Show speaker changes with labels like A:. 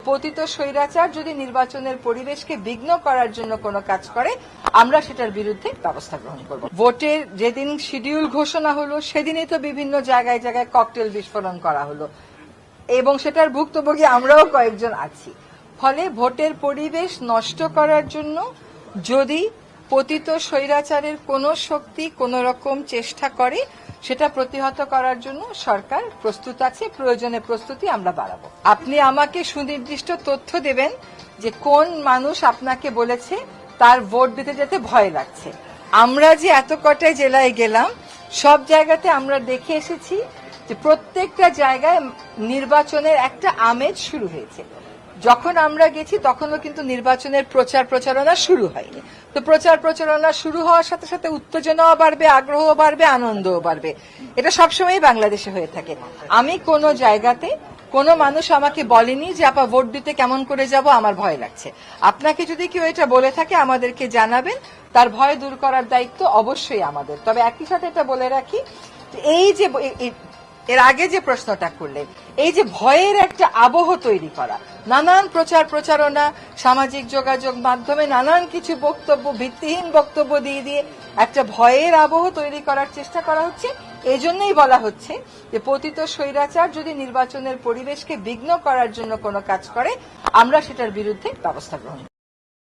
A: পতিত স্বৈরাচার যদি নির্বাচনের পরিবেশকে বিঘ্ন করার জন্য কোনো কাজ করে আমরা সেটার বিরুদ্ধে ব্যবস্থা গ্রহণ করব। ভোটের যেদিন শিডিউল ঘোষণা হলো সেদিনই তো বিভিন্ন জায়গায় জায়গায় ককটেল বিস্ফোরণ করা হলো এবং সেটার ভুক্তভোগী আমরাও কয়েকজন আছি। ফলে ভোটের পরিবেশ নষ্ট করার জন্য যদি পতিত স্বৈরাচারের কোনো শক্তি কোনো রকম চেষ্টা করে সেটা প্রতিহত করার জন্য সরকার প্রস্তুত আছে, প্রয়োজনে প্রস্তুতি আমরা বাড়াবো। আপনি আমাকে সুনির্দিষ্ট তথ্য দেবেন যে কোন মানুষ আপনাকে বলেছে তার ভোট দিতে যেতে ভয় লাগছে। আমরা যে এত কটাই জেলায় গেলাম সব জায়গাতে আমরা দেখে এসেছি যে প্রত্যেকটা জায়গায় নির্বাচনের একটা আমেজ শুরু হয়েছে। যখন আমরা গেছি তখনও কিন্তু নির্বাচনের প্রচার প্রচারণা শুরু হয়নি। তো প্রচার প্রচারণা শুরু হওয়ার সাথে সাথে উত্তেজনাও বাড়বে, আগ্রহও বাড়বে, আনন্দও বাড়বে। এটা সবসময় বাংলাদেশে হয়ে থাকে। আমি কোনো জায়গাতে কোনো মানুষ আমাকে বলেনি যে আপা ভোট দিতে কেমন করে যাব, আমার ভয় লাগছে। আপনাকে যদি কেউ এটা বলে থাকে আমাদেরকে জানাবেন, তার ভয় দূর করার দায়িত্ব অবশ্যই আমাদের। তবে একই সাথে এটা বলে রাখি, এই যে এর আগে যে প্রশ্নটা করলেন, এই যে ভয়ের একটা আবহ তৈরি করা, নানান প্রচার প্রচারণা, সামাজিক যোগাযোগ মাধ্যমে নানান কিছু বক্তব্য, ভিত্তিহীন বক্তব্য দিয়ে দিয়ে একটা ভয়ের আবহ তৈরি করার চেষ্টা করা হচ্ছে। এই জন্যই বলা হচ্ছে যে পতিত স্বৈরাচার যদি নির্বাচনের পরিবেশকে বিঘ্ন করার জন্য কোনো কাজ করে আমরা সেটার বিরুদ্ধে ব্যবস্থা গ্রহণ করব।